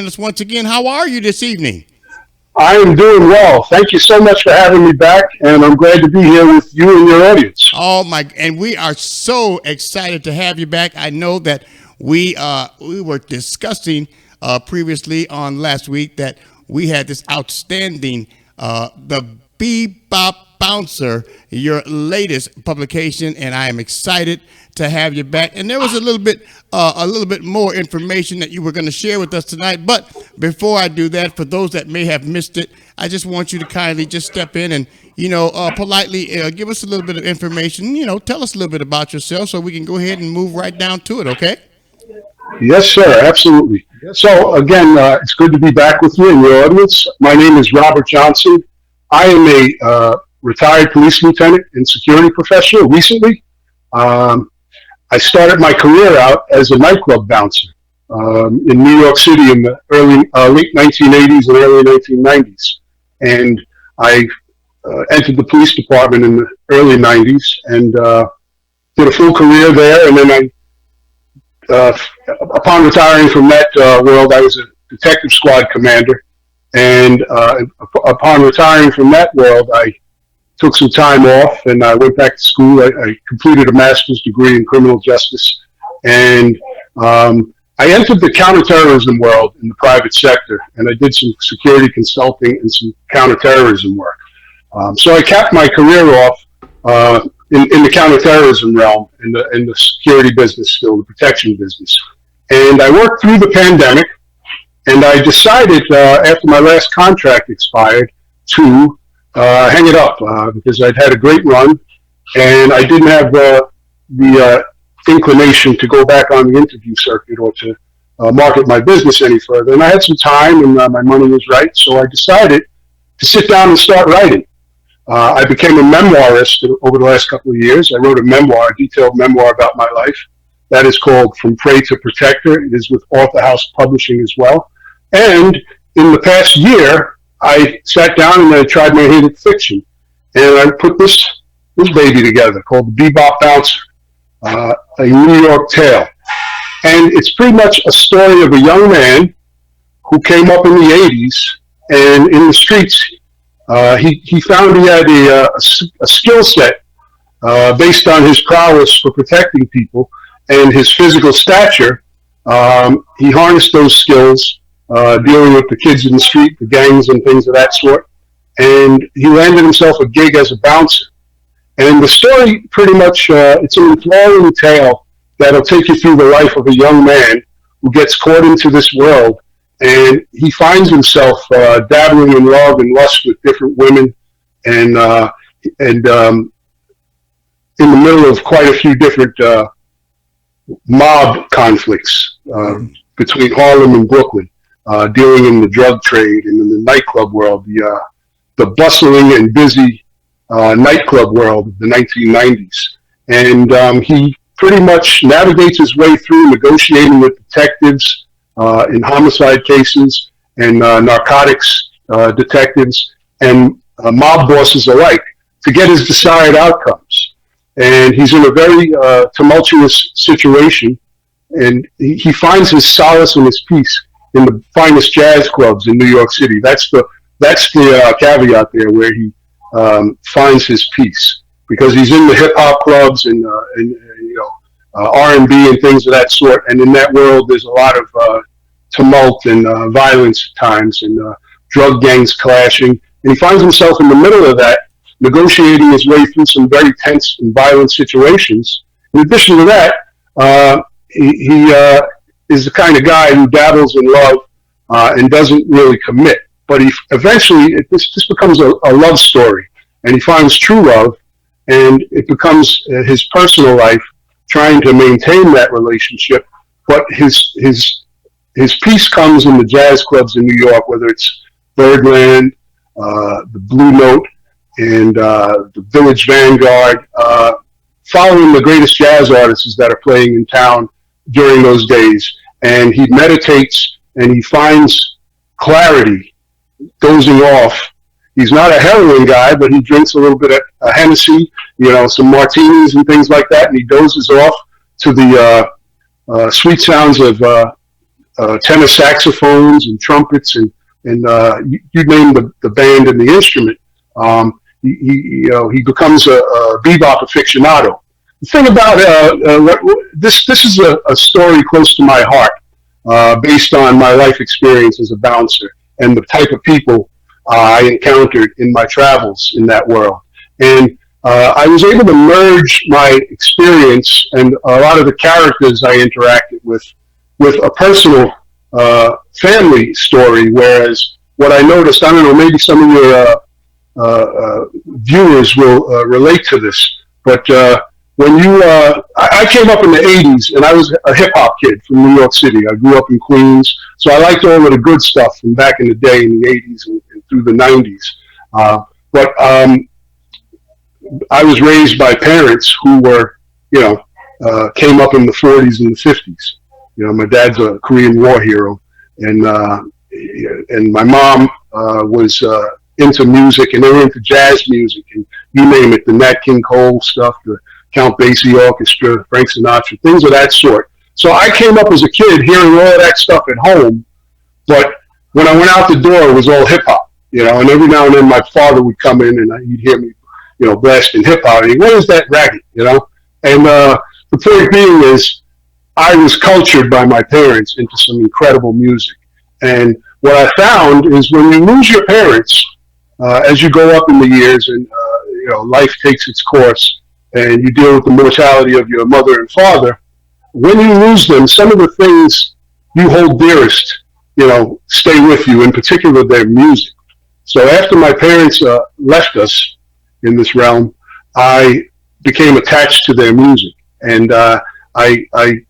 joining us once again. How are you this evening? I am doing well. Thank you so much for having me back, and I'm glad to be here with you and your audience. Oh my! And we are so excited to have you back. I know that we were discussing previously on last week that we had this outstanding the Bebop Bouncer, your latest publication, and I am excited to have you back. And there was a little bit more information that you were going to share with us tonight. But before I do that, for those that may have missed it, I just want you to kindly just step in and politely give us a little bit of information. Tell us a little bit about yourself so we can go ahead and move right down to it. Okay? Yes, sir. Absolutely. So again, it's good to be back with you and your audience. My name is Robert Johnson. I am a retired police lieutenant and security professional recently. I started my career out as a nightclub bouncer in New York City in the late 1980s and early 1990s. And I entered the police department in the early 90s and did a full career there. And then upon retiring from that world, I was a detective squad commander. And upon retiring from that world, I took some time off and I went back to school. I completed a master's degree in criminal justice. And I entered the counterterrorism world in the private sector. And I did some security consulting and some counterterrorism work. So I capped my career off in the counterterrorism realm, in the security business still, the protection business. And I worked through the pandemic. And I decided after my last contract expired to hang it up because I'd had a great run and I didn't have the inclination to go back on the interview circuit or to market my business any further. And I had some time and my money was right, so I decided to sit down and start writing. I became a memoirist over the last couple of years. I wrote a detailed memoir about my life. That is called From Prey to Protector. It is with Author House Publishing as well. And in the past year, I sat down and I tried my hand at fiction. And I put this baby together called The Bebop Bouncer, a New York tale. And it's pretty much a story of a young man who came up in the 80s and in the streets, he found he had a skill set based on his prowess for protecting people and his physical stature. He harnessed those skills dealing with the kids in the street, the gangs and things of that sort. And he landed himself a gig as a bouncer. And the story pretty much, it's an enthralling tale that'll take you through the life of a young man who gets caught into this world. And he finds himself dabbling in love and lust with different women and in the middle of quite a few different mob conflicts between Harlem and Brooklyn. Dealing in the drug trade and in the nightclub world, the bustling and busy nightclub world of the 1990s. And he pretty much navigates his way through negotiating with detectives in homicide cases and narcotics detectives and mob bosses alike to get his desired outcomes. And he's in a very tumultuous situation, and he finds his solace and his peace in the finest jazz clubs in New York City. That's the caveat there, where he finds his peace, because he's in the hip hop clubs and R&B and things of that sort. And in that world, there's a lot of tumult and violence at times, and drug gangs clashing. And he finds himself in the middle of that, negotiating his way through some very tense and violent situations. In addition to that, he is the kind of guy who dabbles in love and doesn't really commit. But he eventually, this becomes a love story, and he finds true love, and it becomes his personal life trying to maintain that relationship. But his peace comes in the jazz clubs in New York, whether it's Birdland, the Blue Note, and the Village Vanguard, following the greatest jazz artists that are playing in town during those days. And he meditates and he finds clarity dozing off. He's not a heroin guy, but he drinks a little bit of Hennessy, some martinis and things like that, and he dozes off to the sweet sounds of tenor saxophones and trumpets and you name the band and the instrument. He becomes a bebop aficionado. The thing about this is a story close to my heart, based on my life experience as a bouncer and the type of people I encountered in my travels in that world. And I was able to merge my experience and a lot of the characters I interacted with a personal family story. Whereas what I noticed, I don't know, maybe some of your viewers will relate to this, but when I came up in the 80s and I was a hip hop kid from New York City. I grew up in Queens, so I liked all of the good stuff from back in the day in the 80s and through the 90s. But I was raised by parents who were, came up in the 40s and the 50s. My dad's a Korean War hero, and my mom was into music, and they were into jazz music, and you name it, the Nat King Cole stuff, the Count Basie Orchestra, Frank Sinatra, things of that sort. So I came up as a kid hearing all of that stuff at home, but when I went out the door, it was all hip hop, and every now and then my father would come in and he'd hear me, blasting hip hop, and what is that racket, And the point being is, I was cultured by my parents into some incredible music. And what I found is when you lose your parents, as you go up in the years and, life takes its course and you deal with the mortality of your mother and father, when you lose them, some of the things you hold dearest, stay with you, in particular their music. So after my parents left us in this realm, I became attached to their music. And I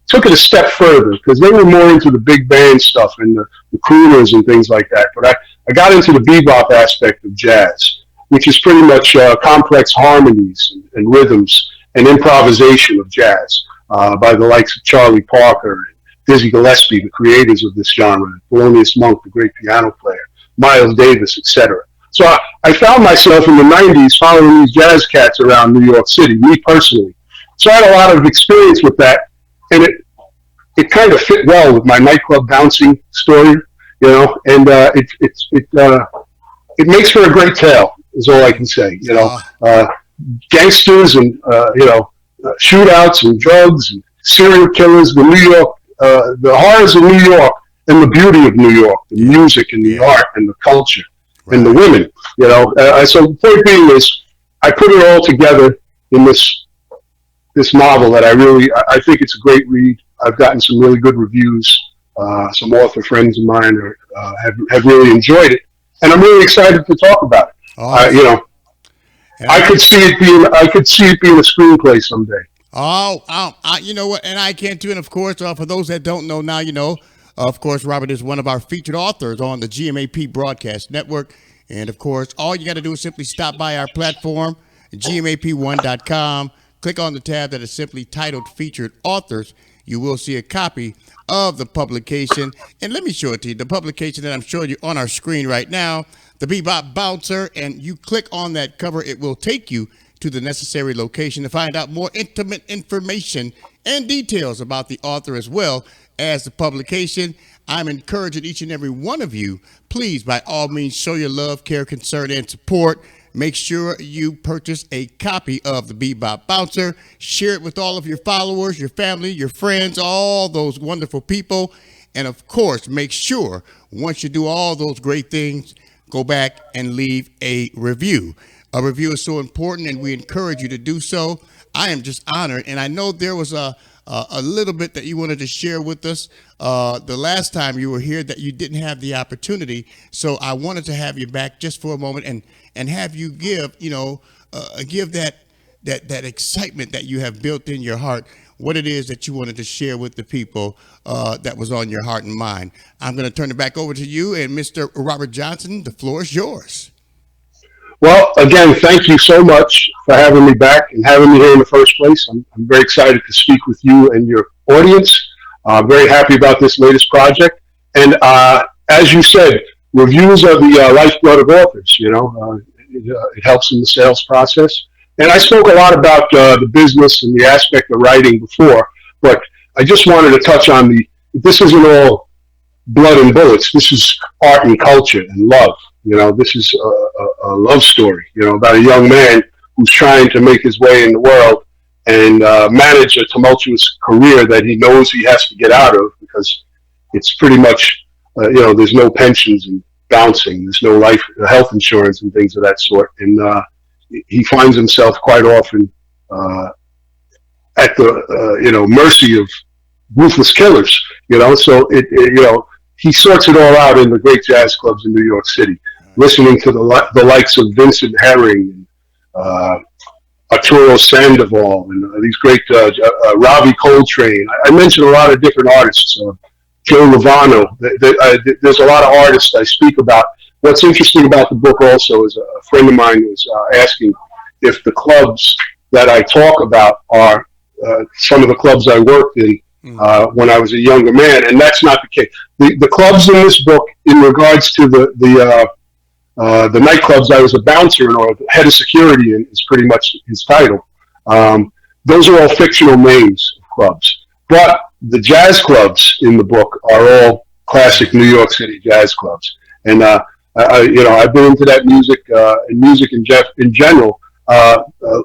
took it a step further because they were more into the big band stuff and the crooners and things like that. But I got into the bebop aspect of jazz, which is pretty much complex harmonies and rhythms and improvisation of jazz by the likes of Charlie Parker and Dizzy Gillespie, the creators of this genre, Thelonious Monk, the great piano player, Miles Davis, etc. So I found myself in the 90s following these jazz cats around New York City, me personally. So I had a lot of experience with that, and it kind of fit well with my nightclub bouncing story, and it makes for a great tale, is all I can say. Gangsters and shootouts and drugs and serial killers, the New York, the horrors of New York, and the beauty of New York, the music and the art and the culture and the women. So the point being is, I put it all together in this novel that I think it's a great read. I've gotten some really good reviews. Some author friends of mine have really enjoyed it, and I'm really excited to talk about it. Awesome. I could see it being a screenplay someday. You know what? And I can too. And of course, for those that don't know now, of course, Robert is one of our featured authors on the GMAP Broadcast Network. And of course, all you got to do is simply stop by our platform, GMAP1.com. Click on the tab that is simply titled Featured Authors. You will see a copy of the publication. And let me show it to you. The publication that I'm showing you on our screen right now, the Bebop Bouncer. And you click on that cover, it will take you to the necessary location to find out more intimate information and details about the author as well as the publication. I'm encouraging each and every one of you, please, by all means, show your love, care, concern, and support. Make sure you purchase a copy of the Bebop Bouncer. Share it with all of your followers, your family, your friends, all those wonderful people. And of course, make sure once you do all those great things, go back and leave a review. A review is so important, and we encourage you to do so. I am just honored, and I know there was a little bit that you wanted to share with us the last time you were here that you didn't have the opportunity. So I wanted to have you back just for a moment and have you give that excitement that you have built in your heart, what it is that you wanted to share with the people that was on your heart and mind. I'm going to turn it back over to you, and Mr. Robert Johnson, the floor is yours. Well, again, thank you so much for having me back and having me here in the first place. I'm very excited to speak with you and your audience. I'm very happy about this latest project. And as you said, reviews are the lifeblood of authors. It helps in the sales process. And I spoke a lot about the business and the aspect of writing before, but I just wanted to touch on this isn't all blood and bullets. This is art and culture and love. This is a love story, about a young man who's trying to make his way in the world and manage a tumultuous career that he knows he has to get out of because it's pretty much, there's no pensions and bouncing. There's no health insurance and things of that sort. And he finds himself quite often at the, mercy of ruthless killers, so he sorts it all out in the great jazz clubs in New York City, listening to the likes of Vincent Herring and Arturo Sandoval and these great Ravi Coltrane. I mentioned a lot of different artists. Joe Lovano. There's a lot of artists I speak about. What's interesting about the book also is a friend of mine was asking if the clubs that I talk about are some of the clubs I worked in when I was a younger man, and that's not the case. The clubs in this book, in regards to the nightclubs I was a bouncer in or head of security in, is pretty much his title. Those are all fictional names of clubs. But the jazz clubs in the book are all classic New York City jazz clubs. And, I've been into that music and music in general.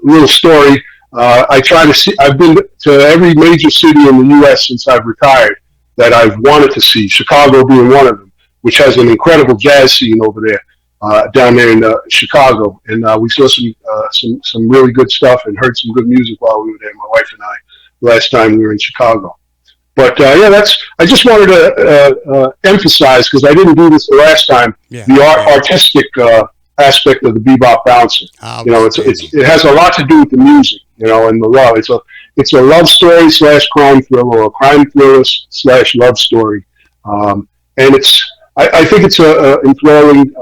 Little story. I've been to every major city in the U.S. since I've retired that I've wanted to see, Chicago being one of them, which has an incredible jazz scene over there, down there in Chicago. And we saw some really good stuff and heard some good music while we were there, my wife and I, last time we were in Chicago. But I just wanted to emphasize, because I didn't do this the last time, the artistic aspect of the bebop bouncer. It has a lot to do with the music, and the love. It's a love story / crime thriller, or a crime thriller / love story, and I think it's a enthralling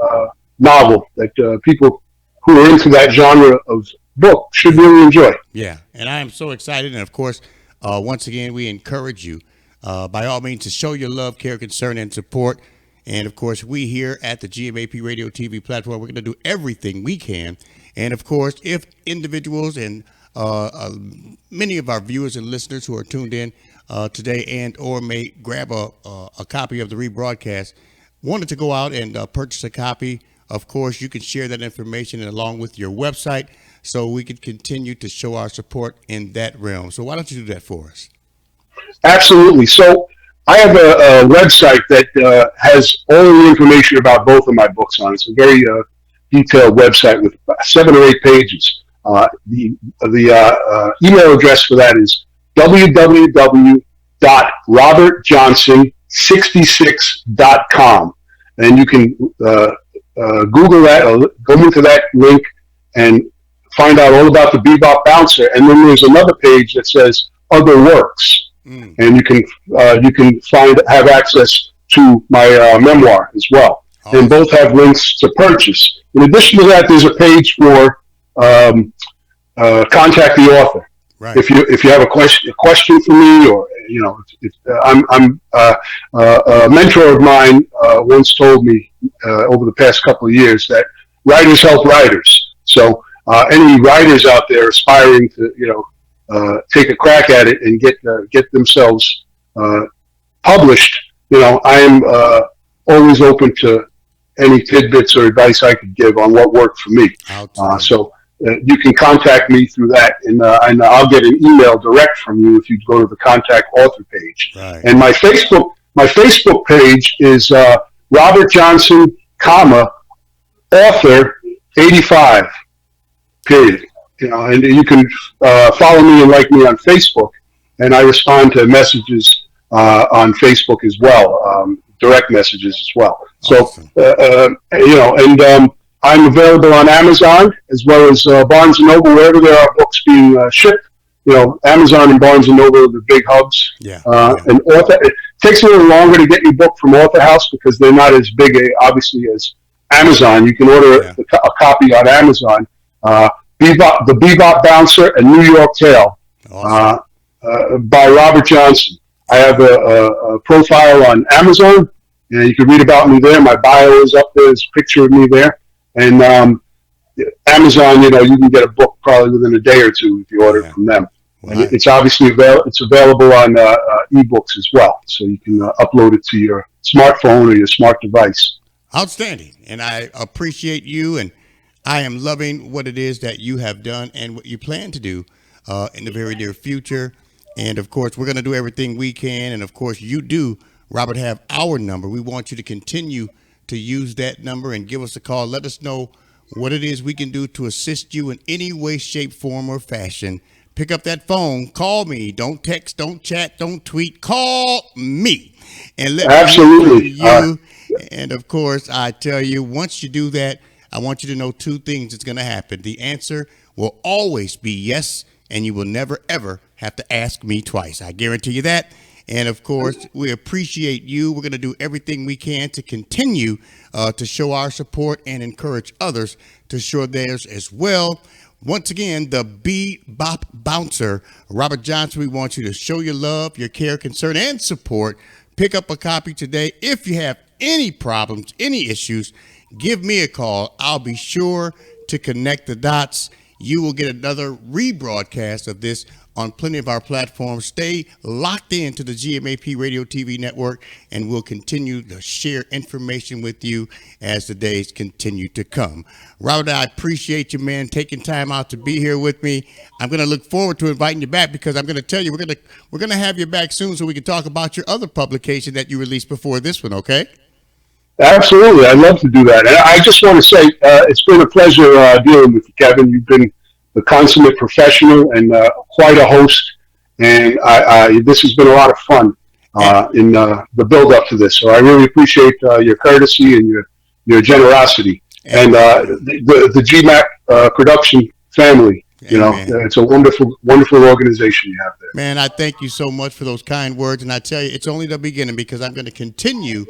novel that people who are into that genre of book should really enjoy. Yeah, and I am so excited, and of course, once again, we encourage you by all means to show your love, care, concern, and support. And of course, we here at the GMAP Radio TV platform, we're going to do everything we can. And of course, if individuals and many of our viewers and listeners who are tuned in today and or may grab a copy of the rebroadcast, wanted to go out and purchase a copy, of course, you can share that information along with your website so we can continue to show our support in that realm. So why don't you do that for us? Absolutely. So I have a website that has all the information about both of my books on it. It's a very detailed website with 7 or 8 pages. The email address for that is www.robertjohnson66.com. And you can Google that or go into that link and find out all about the bebop bouncer. And then there's another page that says other works. And you can have access to my memoir as well. Awesome. And both have links to purchase. In addition to that, there's a page for contact the author. Right. If you have a question for me, or I'm a mentor of mine once told me over the past couple of years that writers help writers. So any writers out there aspiring to take a crack at it and get themselves published, I am always open to any tidbits or advice I could give on what worked for me. So you can contact me through that, and I'll get an email direct from you if you go to the contact author page. Right. And my Facebook page is Robert Johnson, author 85. Period. And you can follow me and like me on Facebook, and I respond to messages on Facebook as well, direct messages as well. Awesome. So, I'm available on Amazon as well as Barnes & Noble, wherever there are books being shipped. Amazon and Barnes & Noble are the big hubs. Yeah. And it takes a little longer to get your book from Author House because they're not as big, obviously, as Amazon. You can order a copy on Amazon. The Bebop Bouncer, A New York Tale, awesome. By Robert Johnson. I have a profile on Amazon, and you can read about me there. My bio is up there. There's a picture of me there. And Amazon, you can get a book probably within a day or two if you order it from them. And Well, it's obviously it's available on ebooks as well, so you can upload it to your smartphone or your smart device. outstanding. And I appreciate you, and I am loving what it is that you have done and what you plan to do in the very near future. And of course, we're going to do everything we can. And of course, you do, Robert, have our number. We want you to continue to use that number and give us a call. Let us know what it is we can do to assist you in any way, shape, form, or fashion. Pick up that phone, call me. Don't text, don't chat, don't tweet. Call me and let me hear from Absolutely. you. And of course, I tell you, once you do that, I want you to know two things that's going to happen. The answer will always be yes, and you will never, ever have to ask me twice. I guarantee you that. And of course, we appreciate you. We're going to do everything we can to continue to show our support and encourage others to show theirs as well. Once again, the Bebop Bouncer, Robert Johnson, we want you to show your love, your care, concern, and support. Pick up a copy today. If you have any problems, any issues, give me a call. I'll be sure to connect the dots. You will get another rebroadcast of this on plenty of our platforms. Stay locked into the GMAP Radio TV network, and we'll continue to share information with you as the days continue to come. Robert, I appreciate you, man, taking time out to be here with me. I'm going to look forward to inviting you back, because I'm going to tell you we're going to have you back soon so we can talk about your other publication that you released before this one, okay? Absolutely. I'd love to do that. And I just want to say it's been a pleasure dealing with you, Kevin. You've been a consummate professional and quite a host. And this has been a lot of fun in the build-up to this. So I really appreciate your courtesy and your generosity. And the GMAP production family. You know, it's a wonderful, wonderful organization you have there. Man, I thank you so much for those kind words. And I tell you, it's only the beginning, because I'm going to continue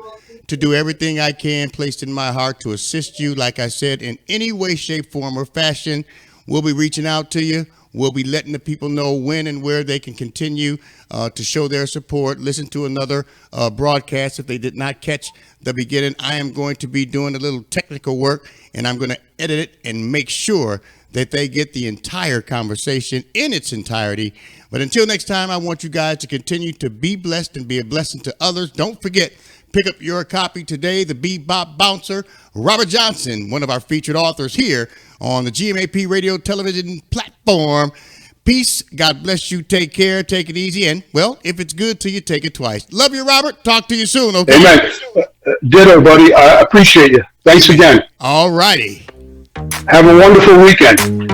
to do everything I can placed in my heart to assist you, like I said, in any way, shape, form, or fashion. We'll be reaching out to you. We'll be letting the people know when and where they can continue to show their support. Listen to another broadcast if they did not catch the beginning. I am going to be doing a little technical work, and I'm going to edit it and make sure that they get the entire conversation in its entirety. But until next time, I want you guys to continue to be blessed and be a blessing to others. Don't forget, pick up your copy today, The Bebop Bouncer, Robert Johnson, one of our featured authors here on the GMAP radio television platform. Peace. God bless you. Take care. Take it easy. And, well, if it's good to you, take it twice. Love you, Robert. Talk to you soon, okay? Amen. Ditto, buddy. I appreciate you. Thanks again. All righty. Have a wonderful weekend.